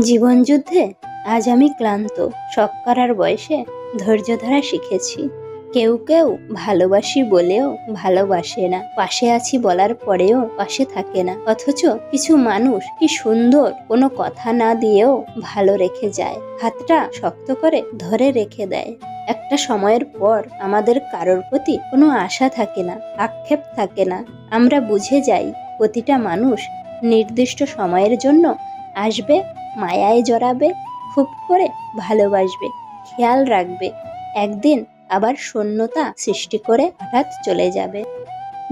জীবনযুদ্ধে আজ আমি ক্লান্ত। শখ করার বয়সে ধৈর্য ধরা শিখেছি। কেউ কেউ ভালোবাসি বলেও ভালোবাসে না, পাশে আছি বলার পরেও পাশে থাকে না। অথচ কিছু মানুষ কি সুন্দর, কোনো কথা না দিয়েও ভালো রেখে যায়, হাতটা শক্ত করে ধরে রেখে দেয়। একটা সময়ের পর আমাদের কারোর প্রতি কোনো আশা থাকে না, আক্ষেপ থাকে না। আমরা বুঝে যাই প্রতিটা মানুষ নির্দিষ্ট সময়ের জন্য আসবে, মায়ায় জড়াবে, খুব করে ভালোবাসবে, খেয়াল রাখবে, একদিন আবার শূন্যতা সৃষ্টি করে হঠাৎ চলে যাবে।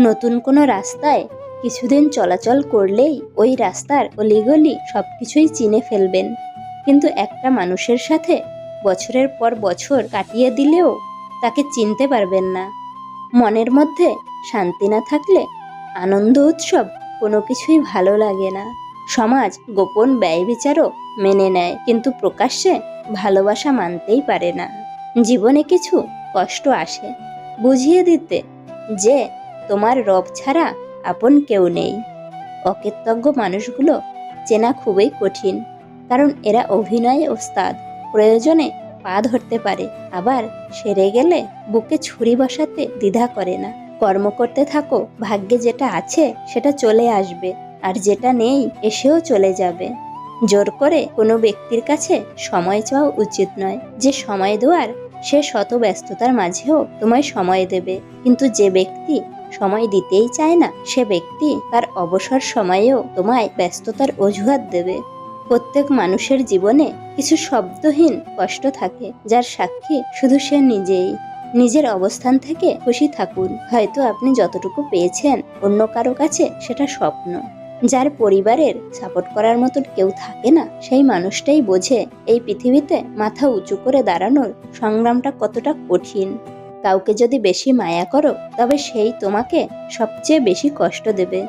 নতুন কোনো রাস্তায় কিছুদিন চলাচল করলেই ওই রাস্তার অলিগলি সবকিছুই চিনে ফেলবেন, কিন্তু একটা মানুষের সাথে বছরের পর বছর কাটিয়ে দিলেও তাকে চিনতে পারবেন না। মনের মধ্যে শান্তি না থাকলে আনন্দ উৎসব কোনো কিছুই ভালো লাগে না। সমাজ গোপন ব্যয় বিচারও মেনে নেয়, কিন্তু প্রকাশ্যে ভালোবাসা মানতেই পারে না। জীবনে কিছু কষ্ট আসে বুঝিয়ে দিতে যে তোমার রব ছাড়া আপন কেউ নেই। অকৃতজ্ঞ মানুষগুলো চেনা খুবই কঠিন, কারণ এরা অভিনয়ে ওস্তাদ। প্রয়োজনে পা ধরতে পারে, আবার সেরে গেলে বুকে ছুরি বসাতে দ্বিধা করে না। কর্ম করতে থাকো, ভাগ্যে যেটা আছে সেটা চলে আসবে, আর যেটা নেই এসেও চলে যাবে। জোর করে কোনো ব্যক্তির কাছে সময় চাওয়া উচিত নয়। যে সময় দেওয়ার সে শত ব্যস্ততার মাঝেও তোমায় সময় দেবে, কিন্তু যে ব্যক্তি সময় দিতেই চায় না সে ব্যক্তি তার অবসর সময়েও তোমায় ব্যস্ততার অজুহাত দেবে। প্রত্যেক মানুষের জীবনে কিছু শব্দহীন কষ্ট থাকে, যার সাক্ষী শুধু সে নিজেই। নিজের অবস্থান থেকে খুশি থাকুন। হয়তো আপনি যতটুকু পেয়েছেন অন্য কারো কাছে সেটা স্বপ্ন। যার পরিবারের সাপোর্ট করার মতো কেউ থাকে না, সেই মানুষটাই বোঝে এই পৃথিবীতে মাথা উঁচু করে দাঁড়ানোর সংগ্রামটা কতটা কঠিন। কাউকে যদি বেশি মায়া করো, তবে সেই তোমাকে সবচেয়ে বেশি কষ্ট দেবে।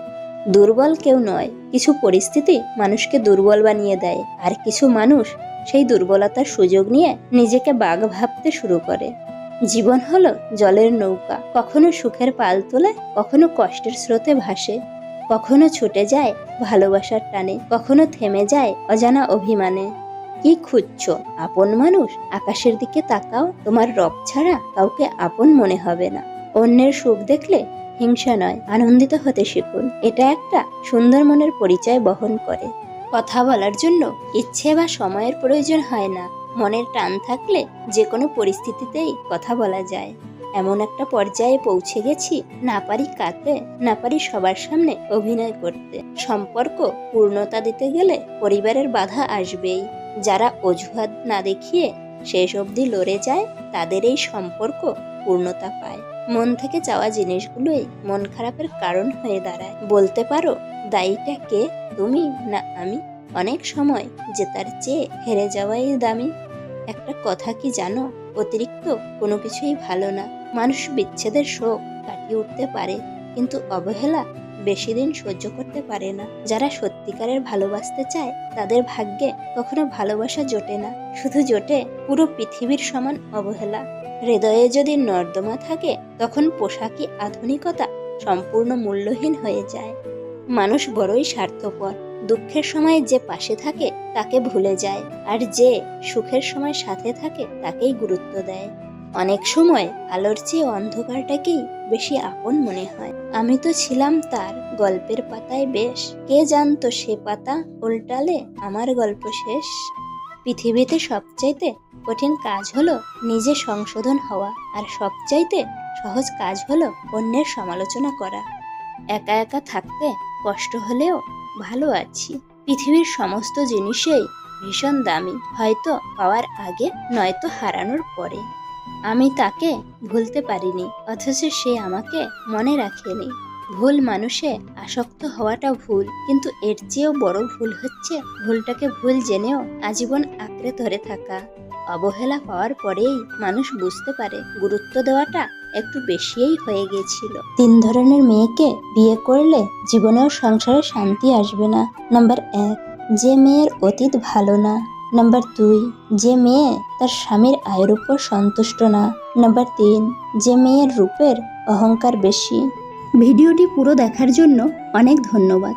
দুর্বল কেউ নয়, কিছু পরিস্থিতি মানুষকে দুর্বল বানিয়ে দেয়, আর কিছু মানুষ সেই দুর্বলতার সুযোগ নিয়ে নিজেকে বাঘ ভাবতে শুরু করে। জীবন হলো জলের নৌকা, কখনো সুখের পাল তোলে, কখনো কষ্টের স্রোতে ভাসে, কখনো ছুটে যায় ভালোবাসার টানে, কখনো থেমে যায় অজানা অভিমানে। কি খুঁজছো? আপন মানুষ? আকাশের দিকে তাকাও, তোমার রব ছাড়া কাউকে আপন মনে হবে না। অন্যের সুখ দেখলে হিংসা নয়, আনন্দিত হতে শিখুন। এটা একটা সুন্দর মনের পরিচয় বহন করে। কথা বলার জন্য ইচ্ছে বা সময়ের প্রয়োজন হয় না। মনের টান থাকলে যে কোনো পরিস্থিতিতেই কথা বলা যায়। এমন একটা পর্যায়ে পৌঁছে গেছি, না পারি কাঁদতে, না পারি সবার সামনে অভিনয় করতে। সম্পর্ক পূর্ণতা দিতে গেলে পরিবারের বাধা আসবেই। যারা অজুহাত না দেখিয়ে শেষ অবধি লড়ে যায়, তাদের এই সম্পর্ক পূর্ণতা পায়। মন থেকে চাওয়া জিনিসগুলোই মন খারাপের কারণ হয়ে দাঁড়ায়। বলতে পারো, দায়ীটা কে, তুমি না আমি? অনেক সময় জেতার চেয়ে হেরে যাওয়াই দামি। একটা কথা কি জানো, অতিরিক্ত কোনো কিছুই ভালো না। মানুষ বিচ্ছেদের শোক কাটিয়ে উঠতে পারে, কিন্তু অবহেলা বেশি দিন সহ্য করতে পারে না। যারা সত্যিকারের ভালোবাসতে চায় তাদের ভাগ্যে কখনো ভালোবাসা জোটে না, শুধু জোটে পুরো পৃথিবীর সমান অবহেলা। হৃদয়ে যদি নর্দমা থাকে, তখন পোশাকি আধুনিকতা সম্পূর্ণ মূল্যহীন হয়ে যায়। মানুষ বড়ই স্বার্থপর। দুঃখের সময় যে পাশে থাকে তাকে ভুলে যায়, আর যে সুখের সময় সাথে থাকে তাকেই গুরুত্ব দেয়। অনেক সময় আলোর চেয়ে অন্ধকারটাকেই বেশি আপন মনে হয়। আমি তো ছিলাম তার গল্পের পাতায় বেশ, কে জানতো সে পাতা উল্টালে আমার গল্প শেষ। পৃথিবীতে সবচাইতে কঠিন কাজ হলো নিজে সংশোধন হওয়া, আর সবচাইতে সহজ কাজ হলো অন্যের সমালোচনা করা। একা একা থাকতে কষ্ট হলেও ভালো আছি। পৃথিবীর সমস্ত জিনিসই ভীষণ দামি, হয়তো পাওয়ার আগে, নয়তো হারানোর পরে। আমি তাকে ভুলতে পারিনি, অথচ সে আমাকে মনে রাখেনি। ভুল মানুষে আসক্ত হওয়াটা ভুল, কিন্তু এর চেয়েও বড় ভুল হচ্ছে ভুলটাকে ভুল জেনেও আজীবন আঁকড়ে ধরে থাকা। অবহেলা পাওয়ার পরেই মানুষ বুঝতে পারে গুরুত্ব দেওয়াটা একটু বেশিই হয়ে গিয়েছিল। 3 ধরনের মেয়েকে বিয়ে করলে জীবনেও সংসারে শান্তি আসবে না। নাম্বার 1, যে মেয়ের অতীত ভালো না। নাম্বার 2, যে মেয়ে তার স্বামীর আয়ের উপর সন্তুষ্ট না। নাম্বার 3, যে মেয়ের রূপের অহংকার বেশি। ভিডিওটি পুরো দেখার জন্য অনেক ধন্যবাদ।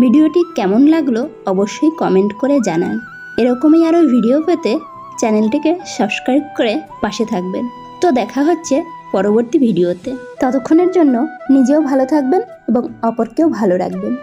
ভিডিওটি কেমন লাগলো অবশ্যই কমেন্ট করে জানান। এরকমই আরও ভিডিও পেতে চ্যানেলটিকে সাবস্ক্রাইব করে পাশে থাকবেন। তো দেখা হচ্ছে পরবর্তী ভিডিওতে। ততক্ষণের জন্য নিজেও ভালো থাকবেন এবং অপরকেও ভালো রাখবেন।